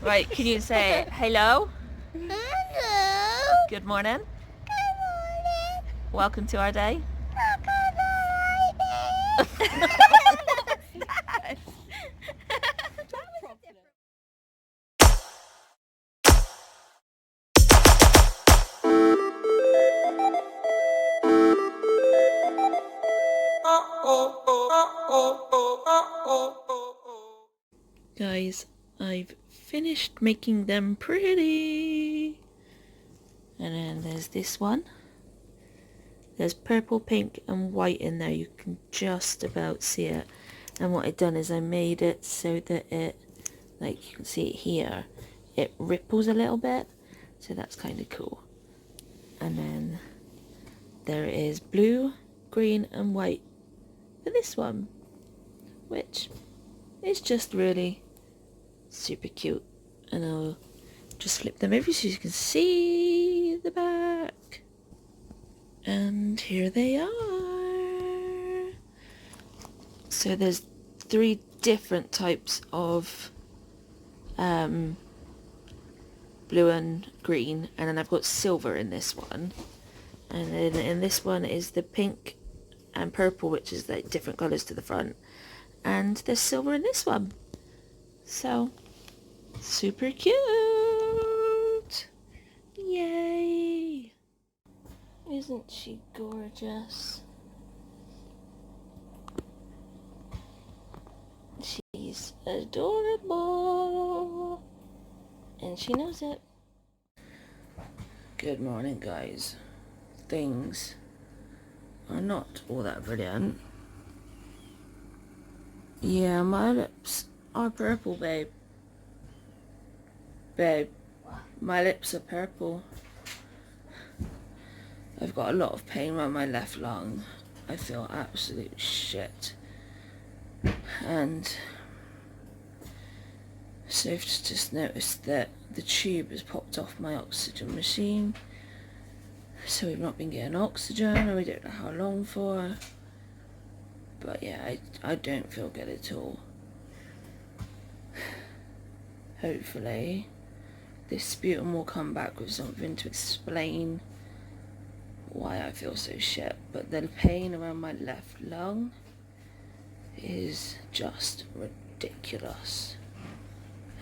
Right, can you say hello? Hello. Good morning. Good morning. Welcome to our day. Guys, I've finished making them pretty. And then there's this one. There's purple, pink and white in there. You can just about see it. And what I've done is I made it so that it, like you can see it here, it ripples a little bit. So that's kind of cool. And then there is blue, green and white for this one, which is just really super cute. And I'll just flip them over so you can see the back. And here they are. So there's 3 different types of blue and green, and then I've got silver in this one. And then in this one is the pink and purple, which is like different colours to the front. And there's silver in this one. So, super cute! Yay! Isn't she gorgeous? She's adorable! And she knows it. Good morning, guys. Things are not all that brilliant. Yeah, my lips are purple, babe. Babe, my lips are purple. I've got a lot of pain around my left lung. I feel absolute shit. And Sophie's just noticed that the tube has popped off my oxygen machine. So we've not been getting oxygen, and we don't know how long for. But yeah, I don't feel good at all. Hopefully this sputum will come back with something to explain why I feel so shit. But the pain around my left lung is just ridiculous.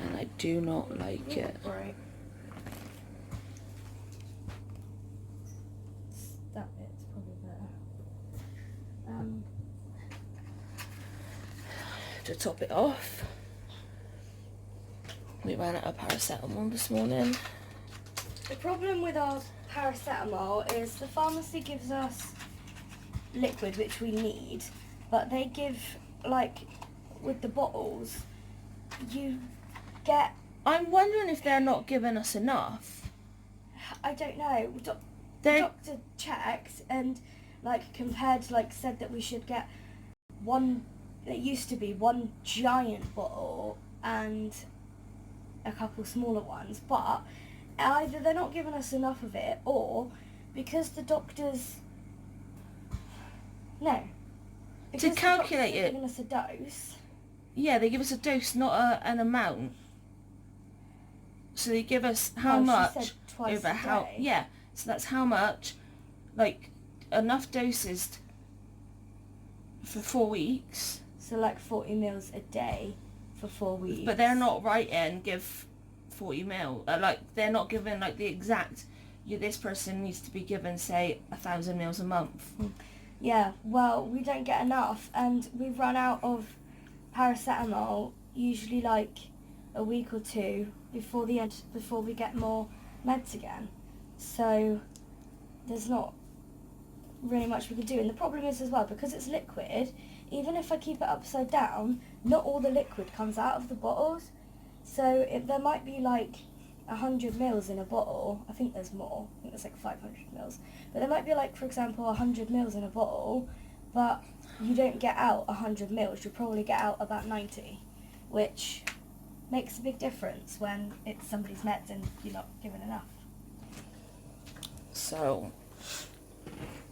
And I do not like it. Right. That bit's probably better. To top it off, we ran out of paracetamol this morning. The problem with our paracetamol is the pharmacy gives us liquid, which we need, but they give, like, with the bottles, you get... I'm wondering if they're not giving us enough. I don't know. The doctor checked and, like, compared, like, said that we should get one... It used to be one giant bottle and a couple smaller ones, but either they're not giving us enough of it, or because the doctors... No. Because To calculate the doctors are it. giving us a dose. Yeah, they give us a dose, not an amount. So they give us how Well, much she said twice over a how. day. Yeah, so that's how much, like, enough doses for 4 weeks. So like 40 mils a day for 4 weeks. But they're not writing give 40 mil. Like, they're not giving like the exact. This person needs to be given, say, 1,000 mils a month. Yeah, well, we don't get enough, and we've run out of paracetamol usually like a week or two before we get more meds again. So there's not really much we can do. And the problem is as well, because it's liquid, even if I keep it upside down, not all the liquid comes out of the bottles. So there might be like 100 mils in a bottle. I think there's more. I think there's like 500 mils. But there might be like, for example, 100 mils in a bottle, but you don't get out 100 mils. You'll probably get out about 90, which makes a big difference when it's somebody's meds and you're not given enough. So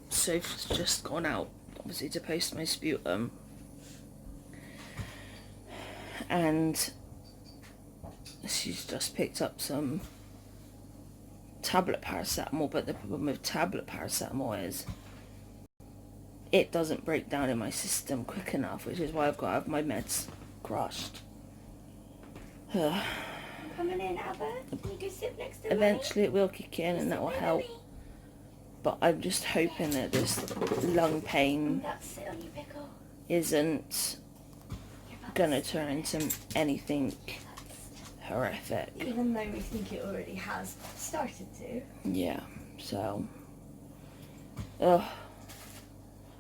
Soph's just gone out, obviously, to post my sputum. And she's just picked up some tablet paracetamol, but the problem with tablet paracetamol is it doesn't break down in my system quick enough, which is why I've got to have my meds crushed. Coming in, Albert. Can you go sit next to Eventually it will kick in and that will help. But I'm just hoping that this lung pain isn't gonna turn into anything horrific. Even though we think it already has started to. Yeah, so... I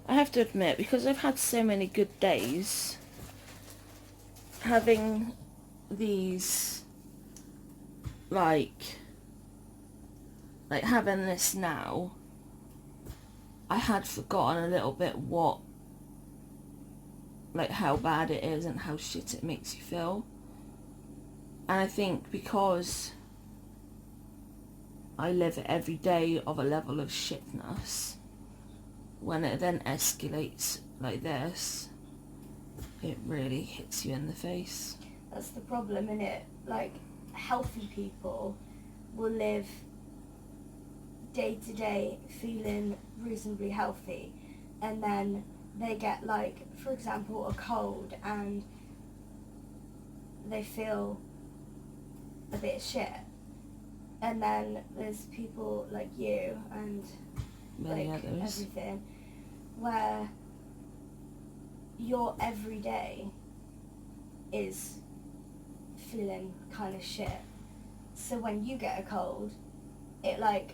have to admit, because I've had so many good days, having these, like having this now, I had forgotten a little bit how bad it is and how shit it makes you feel. And I think because I live every day of a level of shitness, when it then escalates like this, it really hits you in the face. That's the problem, innit? Like, healthy people will live day to day feeling reasonably healthy, and then they get, like, for example, a cold and they feel a bit shit. And then there's people like you and many like others, everything, where your everyday is feeling kind of shit. So when you get a cold, it like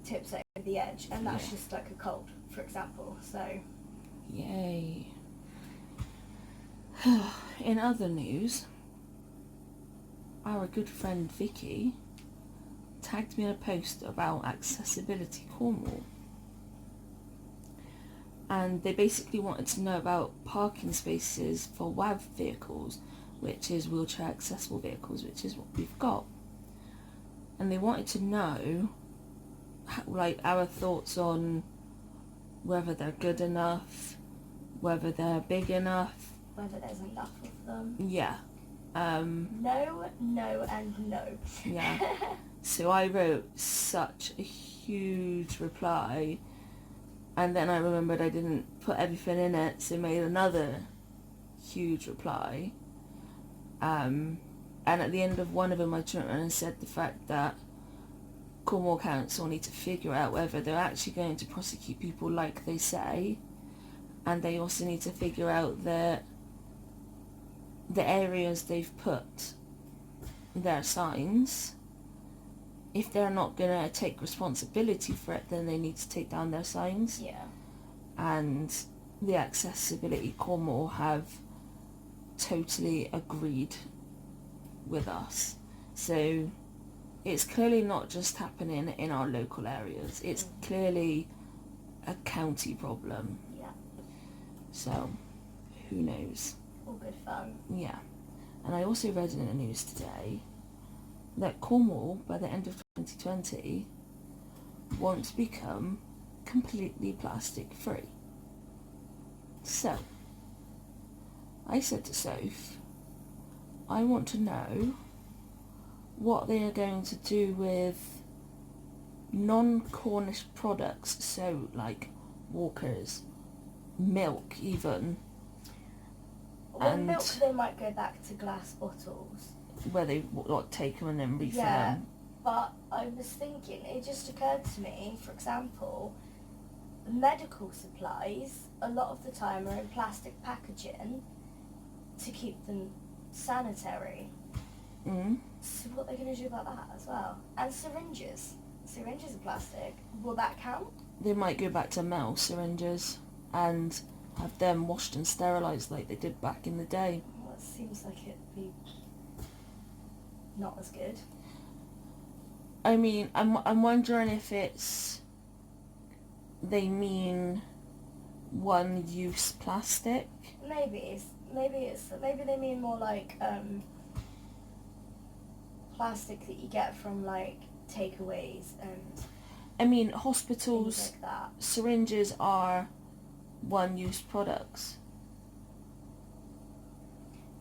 tips over the edge, and that's just like a cold, for example. So yay. In other news, our good friend Vicky tagged me in a post about Accessibility Cornwall, and they basically wanted to know about parking spaces for Weve vehicles, which is wheelchair accessible vehicles, which is what we've got. And they wanted to know our thoughts on whether they're good enough, whether they're big enough, whether there's enough of them. Yeah. No, and no. Yeah. So I wrote such a huge reply, and then I remembered I didn't put everything in it, so made another huge reply. And at the end of one of them I turned around and said the fact that Cornwall Council need to figure out whether they're actually going to prosecute people like they say, and they also need to figure out that the areas they've put their signs, if they're not going to take responsibility for it, then they need to take down their signs. Yeah. And the Accessibility Cornwall have totally agreed with us. So it's clearly not just happening in our local areas. It's clearly a county problem. Yeah. So who knows? All good fun. Yeah. And I also read in the news today that Cornwall, by the end of 2020, want to become completely plastic free. So, I said to Soph, I want to know what they are going to do with non-Cornish products, so like walkers, milk even. Well, and milk, they might go back to glass bottles. Where they take them and then refill Yeah, them. but I was thinking, it just occurred to me, for example, medical supplies, a lot of the time, are in plastic packaging to keep them sanitary. Mm. So what are they going to do about that as well? And syringes. Syringes are plastic. Will that count? They might go back to metal syringes and have them washed and sterilised like they did back in the day. Well, it seems like it'd be not as good. I mean, I'm wondering if they mean one-use plastic. Maybe they mean more like plastic that you get from like takeaways and. I mean, hospitals, things like that. syringes are one-use products.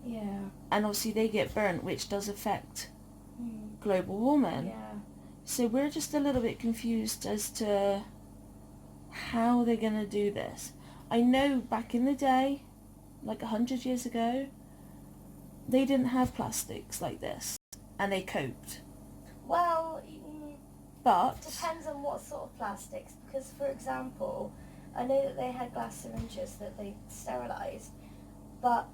Yeah. And obviously they get burnt, which does affect global warming. Yeah. So we're just a little bit confused as to how they're going to do this. I know back in the day, like 100 years ago, they didn't have plastics like this, and they coped. Well, But depends on what sort of plastics, because for example, I know that they had glass syringes that they sterilised, but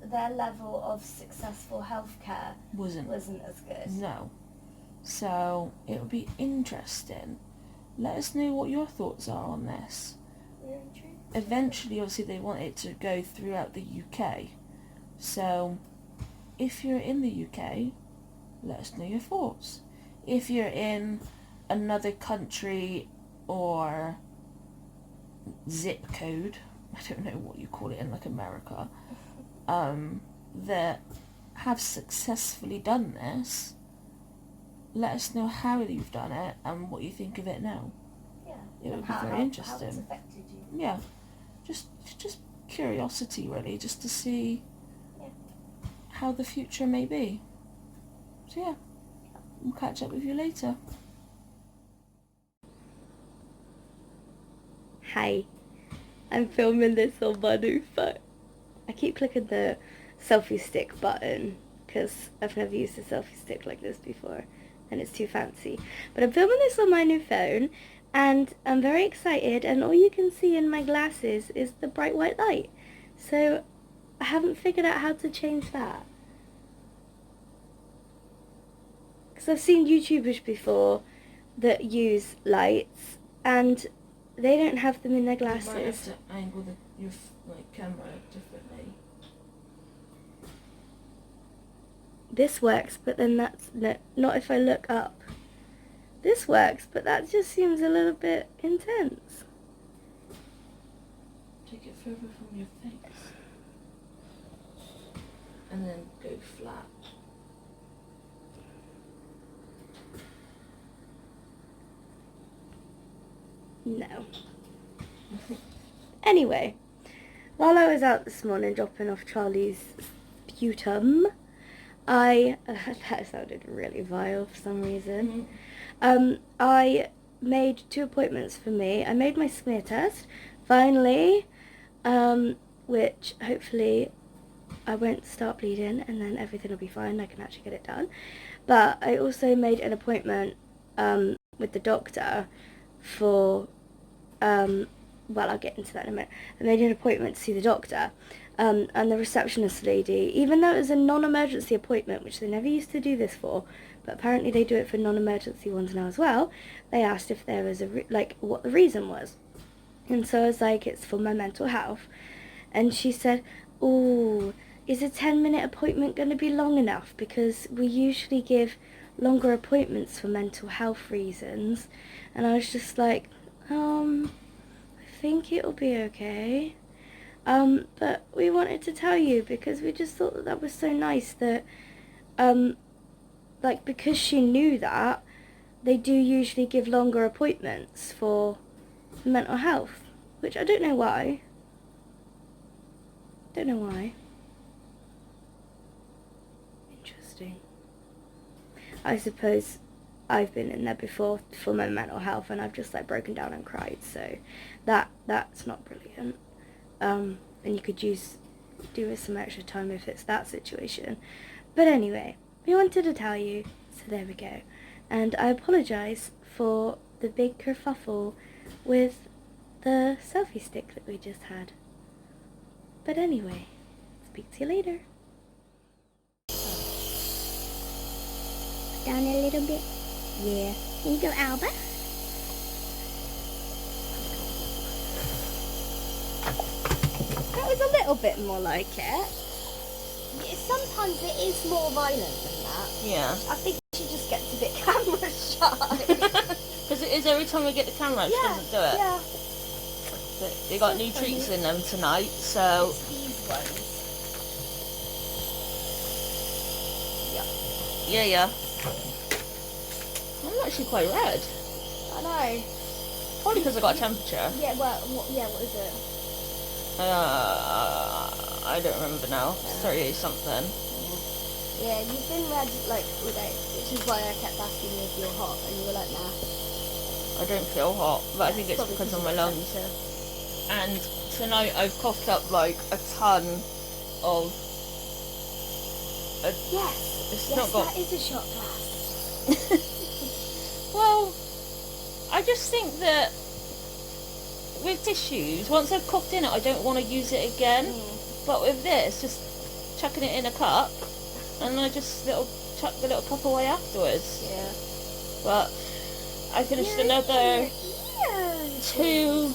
their level of successful healthcare wasn't as good. No. So it'll be interesting. Let us know what your thoughts are on this. Eventually, obviously, they want it to go throughout the UK. So if you're in the UK, let us know your thoughts. If you're in another country or zip code, I don't know what you call it in like America, that have successfully done this, let us know how you've done it and what you think of it now. Yeah. It would be very interesting. How it's affected you. Yeah. Just curiosity really, just to see how the future may be. So yeah, we'll catch up with you later. Hi, I'm filming this on my new phone. I keep clicking the selfie stick button because I've never used a selfie stick like this before and it's too fancy. But I'm filming this on my new phone and I'm very excited, and all you can see in my glasses is the bright white light. So I haven't figured out how to change that. Because I've seen YouTubers before that use lights and they don't have them in their glasses. You might have to angle your camera differently. This works, but then that's not if I look up. This works, but that just seems a little bit intense. Take it further from your face. And then go flat. No. Anyway, while I was out this morning dropping off Charlie's sputum, that sounded really vile for some reason. I made 2 appointments for me. I made my smear test, finally, which hopefully I won't start bleeding and then everything will be fine. I can actually get it done. But I also made an appointment with the doctor for, well, I'll get into that in a minute. I made an appointment to see the doctor. And the receptionist lady, even though it was a non-emergency appointment, which they never used to do this for, but apparently they do it for non-emergency ones now as well, they asked if there was what the reason was. And so I was like, it's for my mental health. And she said, oh, is a 10-minute appointment going to be long enough? Because we usually give longer appointments for mental health reasons. And I was just like, I think it'll be okay. But we wanted to tell you because we just thought that was so nice that, because she knew that, they do usually give longer appointments for mental health, which I don't know why. Interesting. I suppose I've been in there before for my mental health and I've just broken down and cried, so that's not brilliant. And you could do with some extra time if it's that situation. But anyway, we wanted to tell you, so there we go. And I apologise for the big kerfuffle with the selfie stick that we just had. But anyway, speak to you later. Down a little bit. Yeah. Here you go, Albert. That was a little bit more like it. Yeah, sometimes it is more violent than that. Yeah. I think she just gets a bit camera shy. Because it is every time we get the camera, she doesn't do it. Yeah. But they got new treats in them tonight, so... It's these ones. Yeah. I'm actually quite red. I know. Probably because I got a temperature. Yeah, well, what is it? I don't remember now. 38 something. Yeah, you've been red like all day, which is why I kept asking you if you're hot, and you were like, nah. I don't feel hot, but I think it's probably because of of my the lungs. temperature. And tonight I've coughed up like a ton of... Yes, It's yes, not got... that is a shot glass. Well, I just think that with tissues, once I've coughed in it, I don't want to use it again. But with this, just chucking it in a cup, and I just chuck the little cup away afterwards. Yeah. But I finished another 2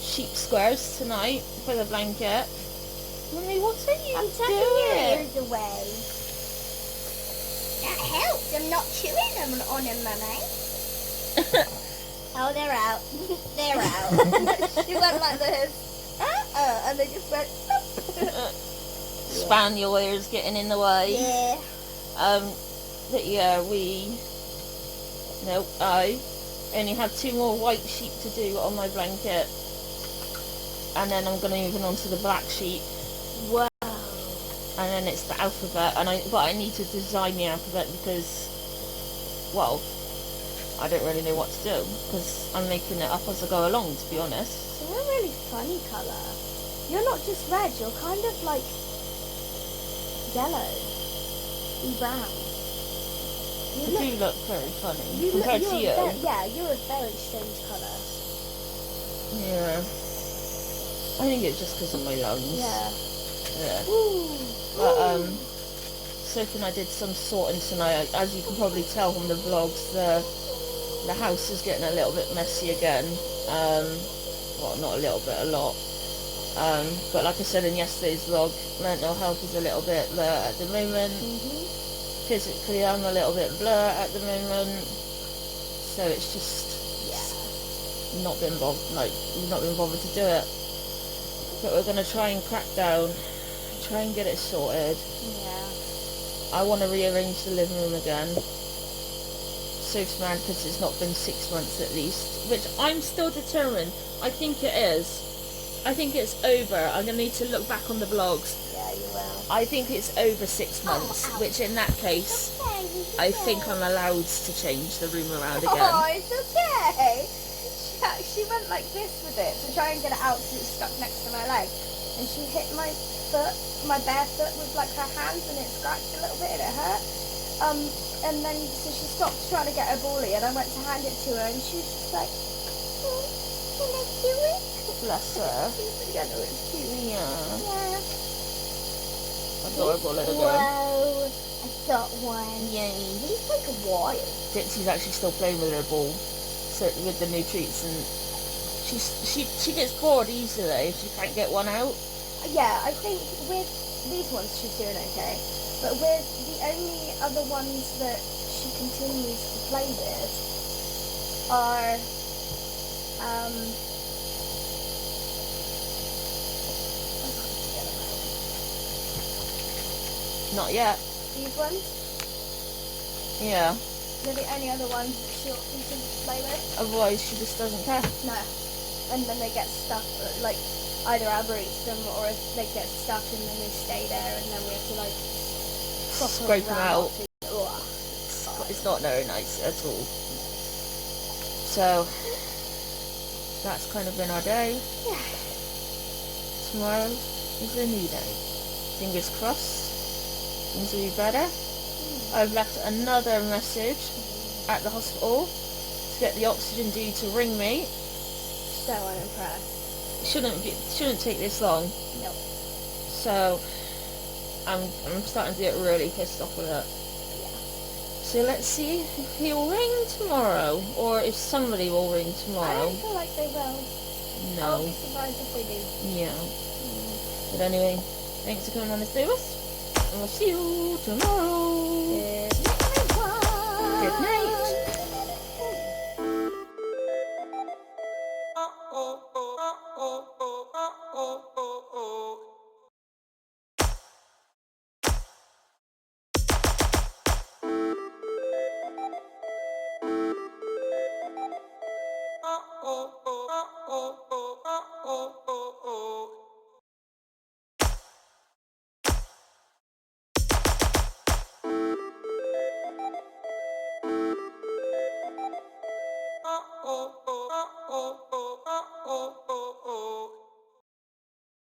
sheep squares tonight for the blanket. Mummy, what are you I'm tucking doing? your ears away. That helps. I'm not chewing them on them, Mummy. Oh, they're out. They're out. She went like this, and they just went. Spaniel ears getting in the way. Yeah. But yeah, I only have 2 more white sheep to do on my blanket, and then I'm going to move on to the black sheep. Wow. And then it's the alphabet, but I need to design the alphabet because, well, I don't really know what to do because I'm making it up as I go along, to be honest. You're a really funny colour. You're not just red, you're kind of like yellow, brown. You do look very funny You're compared to you. You're a very strange colour. Yeah. I think it's just because of my lungs. Yeah. Yeah. Ooh. But Sophie and I did some sorting tonight. As you can probably tell from the vlogs, the house is getting a little bit messy again. Well, not a little bit, a lot. But like I said in yesterday's vlog, mental health is a little bit blur at the moment. Physically, I'm a little bit blur at the moment. So it's just not been bothered to do it. But we're gonna try and crack down, try and get it sorted. Yeah. I want to rearrange the living room again. Soph's mad because it's not been 6 months at least, which I'm still determined. I think it is. I think it's over. I'm going to need to look back on the vlogs. Yeah, you will. I think it's over 6 months, which in that case, I think I'm allowed to change the room around again. Oh, it's okay. She went like this with it to try and get it out so it's stuck next to my leg. And she hit my foot, my bare foot with like her hands, and it scratched a little bit and it hurt. And then so she stopped trying to get her bally, and I went to hand it to her, and she was just like, can I do it? Bless her. Yeah, no, it's cute. Yeah. Yeah. Adorable little girl. Whoa. I got one. Yay. He's like a wild. Dixie's actually still playing with her ball, so with the new treats, and she gets bored easily if she can't get one out. Yeah, I think with these ones she's doing okay, but with the only other ones that she continues to play with are Not yet. these ones. Yeah. They're the only other ones that she'll continue to play with. Otherwise, she just doesn't care. No. And then they get stuck, like, either Abba eats them or if they get stuck and then they stay there and then we have to, like, Scrape them out. Ugh. It's not very nice at all. So, that's kind of been our day. Yeah. Tomorrow is a new day. Fingers crossed. Things will be better. I've left another message at the hospital to get the oxygen dude to ring me. So unimpressed. Shouldn't take this long. No. So I'm starting to get really pissed off with it. Yeah. So let's see if he'll ring tomorrow, or if somebody will ring I tomorrow. don't feel like they will. I'll be No. surprised if they do. Yeah. But anyway, thanks for coming on this day with us, and we'll see you tomorrow. Yeah.